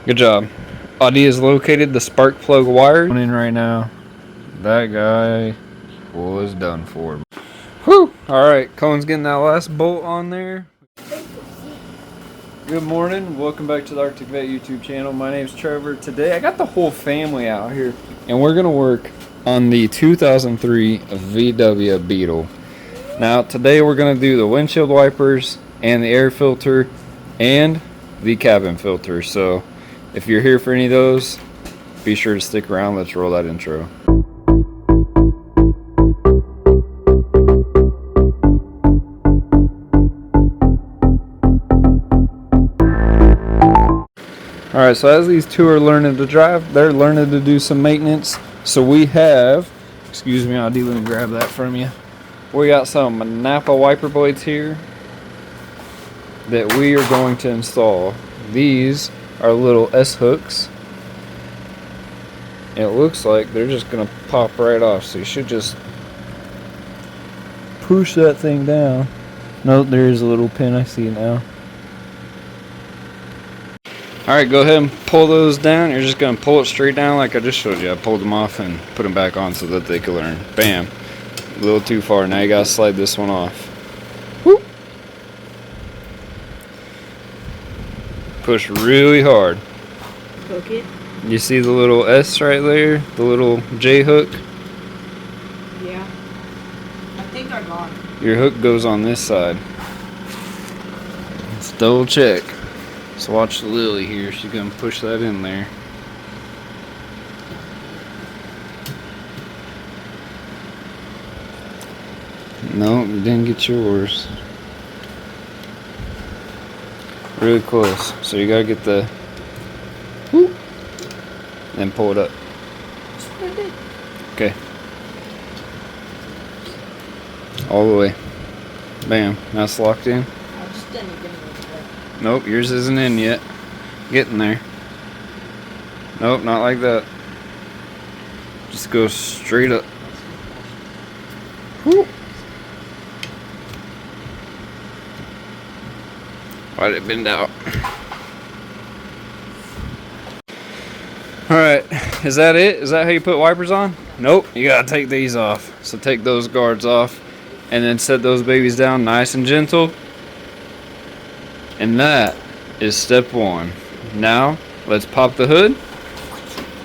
Good job. Audi has located the spark plug wire. In right now. That guy was done for. Whew! Alright, Cohen's getting that last bolt on there. Good morning. Welcome back to the Arctic Vet YouTube channel. My name is Trevor. Today I got the whole family out here and we're going to work on the 2003 VW Beetle. Now today we're going to do the windshield wipers and the air filter and the cabin filter. So if you're here for any of those, be sure to stick around. Let's roll that intro. Alright, so as these two are learning to drive, they're learning to do some maintenance. So we have, excuse me, I'll let me grab that from you. We got some Napa wiper blades here that we are going to install. These are little S-hooks. It looks like they're just going to pop right off, so you should just push that thing down. Nope, there's a little pin, I see now. Alright, go ahead and pull those down. You're just going to pull it straight down like I just showed you. I pulled them off and put them back on so that they could learn. Bam. A little too far. Now you got to slide this one off. Whoop. Push really hard. Hook it. You see the little S right there? The little J hook? Yeah. I think they're gone. Your hook goes on this side. Let's double check. So watch Lily here. She's going to push that in there. No, you didn't get yours. Really close. So you got to get the... Whoop. Then pull it up. That's what I did. Okay. All the way. Bam. Now it's locked in. I just didn't get it. Nope, yours isn't in yet. Getting there. Nope, not like that. Just go straight up. Whew. Why did it bend out? Alright, is that it? Is that how you put wipers on? Nope, you gotta take these off. So take those guards off and then set those babies down nice and gentle. And that is step one. Now, let's pop the hood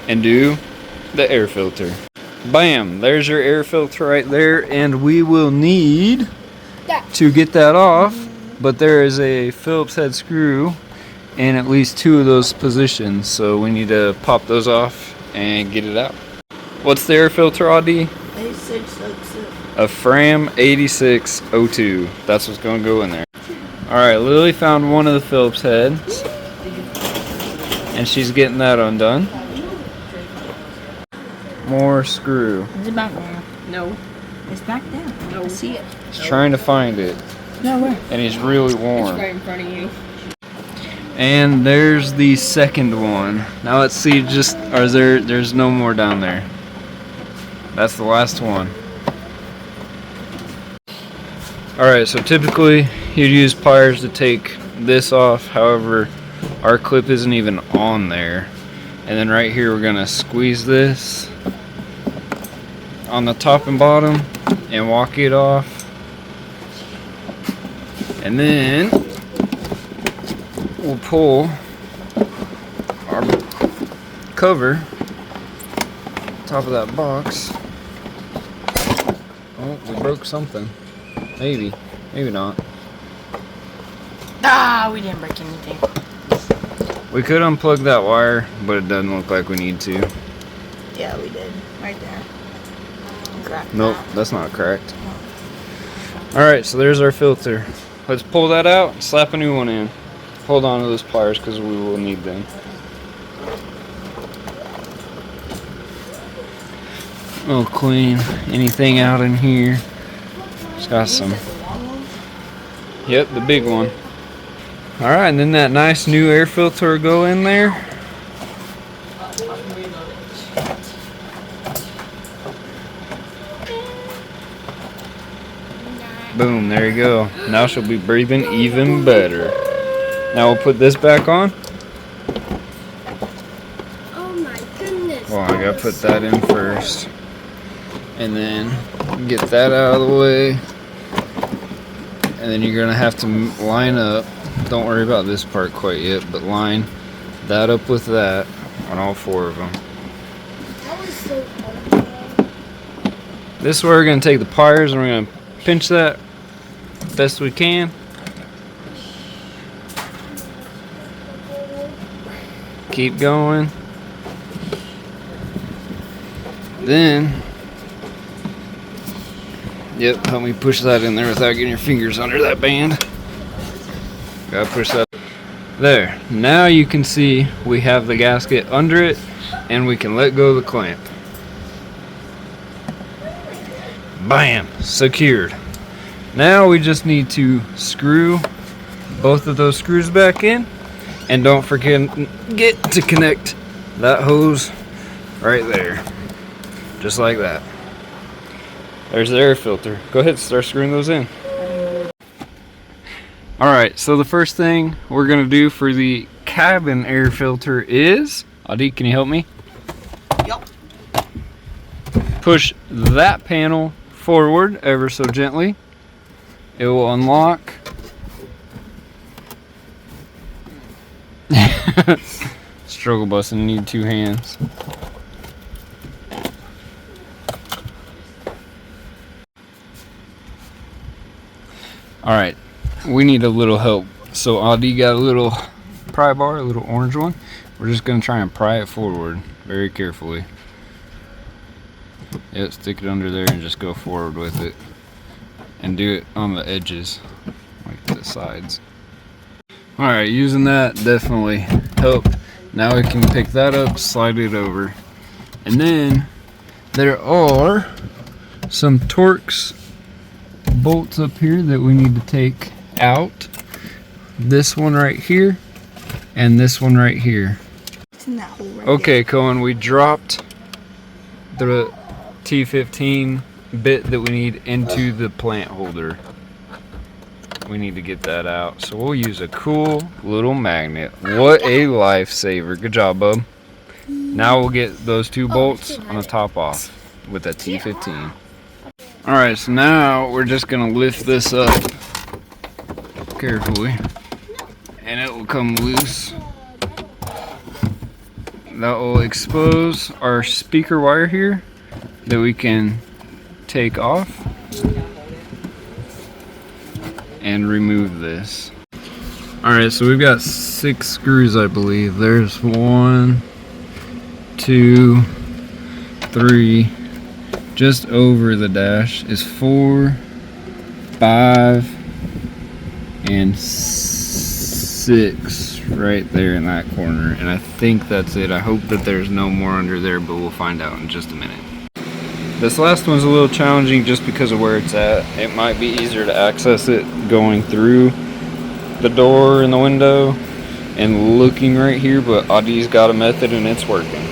and do the air filter. Bam! There's your air filter right there, and we will need to get that off, but there is a Phillips head screw in at least two of those positions, so we need to pop those off and get it out. What's the air filter, Audi? 8602. A Fram 8602. That's what's going to go in there. Alright, Lily found one of the Phillips heads, and she's getting that undone. More screw. Is it back there? No. It's back there. No. I see it. She's trying to find it. No, where? And it's really warm. It's right in front of you. And there's the second one. Now let's see, there's no more down there. That's the last one. Alright, so typically you'd use pliers to take this off. However, our clip isn't even on there. And then right here we're going to squeeze this on the top and bottom and walk it off. And then we'll pull our cover top of that box. Oh, we broke something. Maybe not. Ah, we didn't break anything. We could unplug that wire, but it doesn't look like we need to. Yeah, we did. Right there. Cracked. Nope, that's not cracked. Alright, so there's our filter. Let's pull that out and slap a new one in. Hold on to those pliers because we will need them. Oh, clean. Anything out in here? It's got some. Yep, the big one. Alright, and then that nice new air filter will go in there. Boom, there you go. Now she'll be breathing even better. Now we'll put this back on. Oh my goodness. Well, I gotta put that in first. And then get that out of the way. And then you're gonna have to line up. Don't worry about this part quite yet, but line that up with that on all 4 of them. That was so hard. This is where we're gonna take the pliers and we're gonna pinch that best we can. Keep going. Then, yep, help me push that in there without getting your fingers under that band. Gotta push that. There. Now you can see we have the gasket under it and we can let go of the clamp. Bam! Secured. Now we just need to screw both of those screws back in, and don't forget to connect that hose right there, just like that. There's the air filter. Go ahead and start screwing those in. Alright, so the first thing we're gonna do for the cabin air filter is, Adi, can you help me? Yup. Push that panel forward ever so gently. It will unlock. Struggle busting, need 2 hands. Alright, we need a little help. So Adi got a little pry bar, a little orange one. We're just going to try and pry it forward very carefully. Yep, stick it under there and just go forward with it. And do it on the edges, like the sides. Alright, using that definitely helped. Now we can pick that up, slide it over. And then there are some Torx bolts up here that we need to take out. This one right here and this one right here. It's in that hole right Okay, Cohen, we dropped the T15 bit that we need into the plant holder. We need to get that out. So we'll use a cool little magnet. What a lifesaver. Good job, bub. Now we'll get those 2 bolts on the top off with that T15. Alright, so now we're just going to lift this up carefully. And it will come loose. That will expose our speaker wire here that we can take off and remove this. Alright, so we've got 6 screws, I believe. There's 1, 2, 3. Just over the dash is 4, 5, and 6 right there in that corner. And I think that's it. I hope that there's no more under there, but we'll find out in just a minute. This last one's a little challenging just because of where it's at. It might be easier to access it going through the door and the window and looking right here, but Adi's got a method and it's working.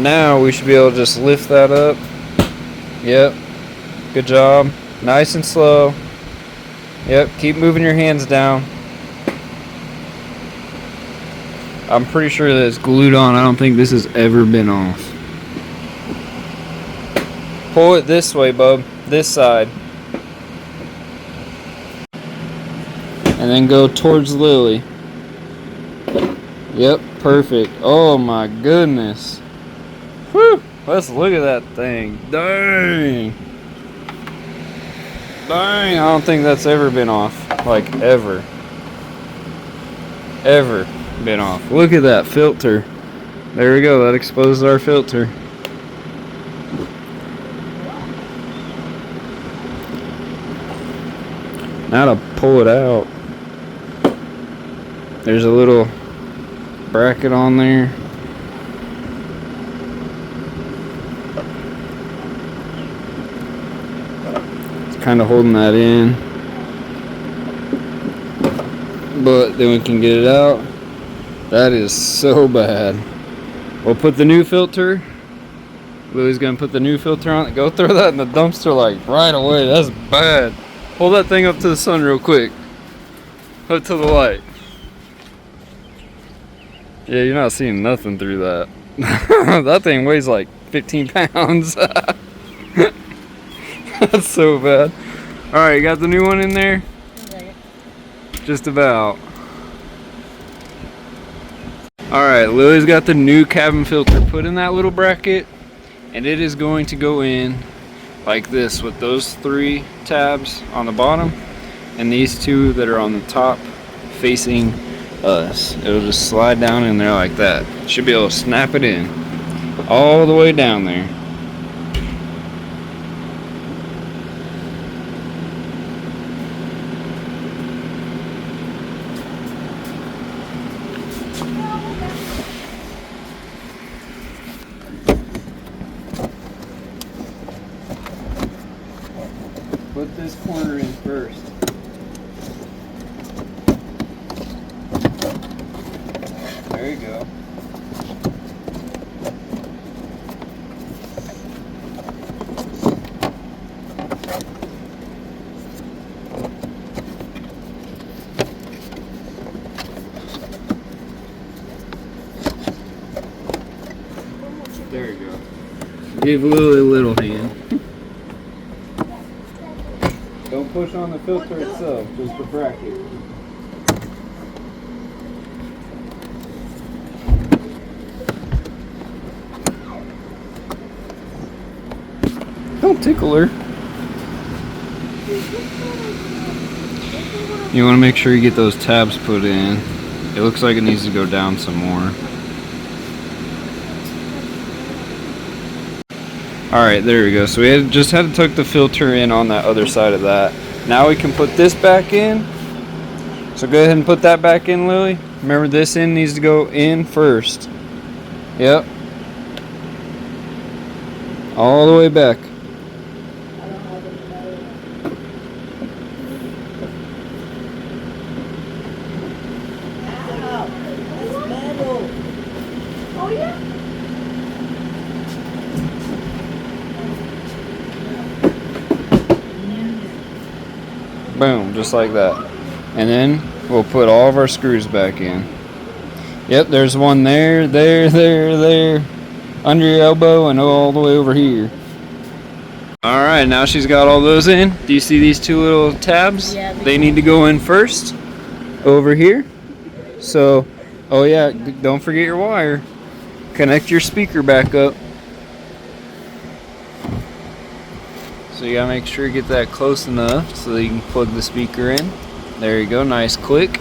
Now we should be able to just lift that up. Yep, good job. Nice and slow. Yep, keep moving your hands down. I'm pretty sure that it's glued on. I don't think this has ever been off. Pull it this way, bub. This side. And then go towards Lily. Yep, perfect. Oh my goodness. Whew. Let's look at that thing. Dang. Dang, I don't think that's ever been off. Like, ever. Ever been off. Look at that filter. There we go. That exposed our filter. Now to pull it out, there's a little bracket on there. It's kind of holding that in, but then we can get it out. That is so bad. We'll put the new filter. Lily's gonna put the new filter on it. Go throw that in the dumpster like right away. That's bad. Hold that thing up to the sun real quick. Put it to the light. Yeah, you're not seeing nothing through that. That thing weighs like 15 pounds. That's so bad. Alright, you got the new one in there? Just about. Alright, Lily's got the new cabin filter put in that little bracket, and it is going to go in like this with those 3 tabs on the bottom and these 2 that are on the top facing us. It'll just slide down in there like that. Should be able to snap it in all the way down there. Put this corner in first. There you go. There you go. Give Lily a little hand. Don't push on the filter itself, just the bracket. Don't tickle her. You want to make sure you get those tabs put in. It looks like it needs to go down some more. Alright, there we go. So we just had to tuck the filter in on that other side of that. Now we can put this back in. So go ahead and put that back in, Lily. Remember, this end needs to go in first. Yep. All the way back. Oh yeah. Boom, just like that. And then we'll put all of our screws back in. Yep, there's one there, there, under your elbow, and all the way over here. Alright, now she's got all those in. Do you see these 2 little tabs? Yeah. They need to go in first, over here. So, oh yeah, don't forget your wire. Connect your speaker back up. So you gotta make sure you get that close enough so that you can plug the speaker in. There you go, nice click.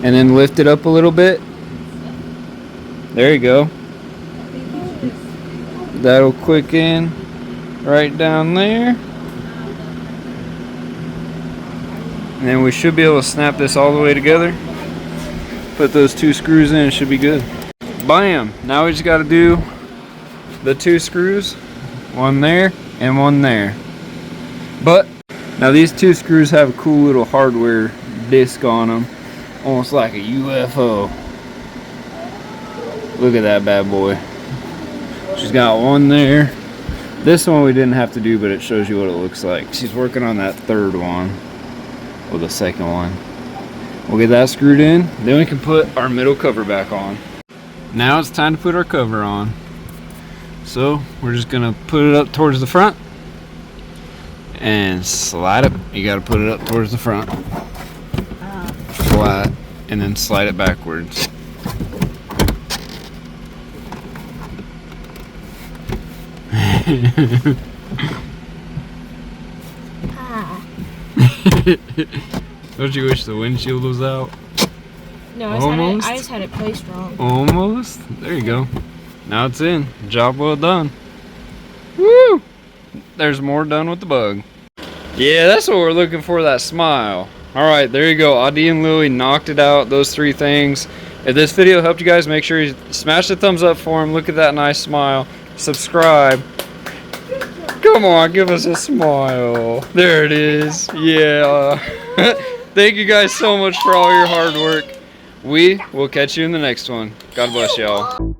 And then lift it up a little bit. There you go. That'll click in right down there. And then we should be able to snap this all the way together. Put those 2 screws in, it should be good. Bam! Now we just gotta do the 2 screws. One there and one there. But now these 2 screws have a cool little hardware disc on them, almost like a UFO. Look at that bad boy. She's got one there. This one we didn't have to do, but it shows you what it looks like. She's working on that 3rd one, or the 2nd one. We'll get that screwed in, then we can put our middle cover back on. Now it's time to put our cover on. So we're just gonna put it up towards the front and slide it. You gotta put it up towards the front, flat, and then slide it backwards. Don't you wish the windshield was out? No, I just had it placed wrong. Almost. There you go. Now it's in. Job well done. Woo! There's more done with the bug. Yeah, that's what we're looking for, that smile. Alright, there you go. Adi and Lily knocked it out, those 3 things. If this video helped you guys, make sure you smash the thumbs up for them. Look at that nice smile. Subscribe. Come on, give us a smile. There it is. Yeah. Thank you guys so much for all your hard work. We will catch you in the next one. God bless y'all.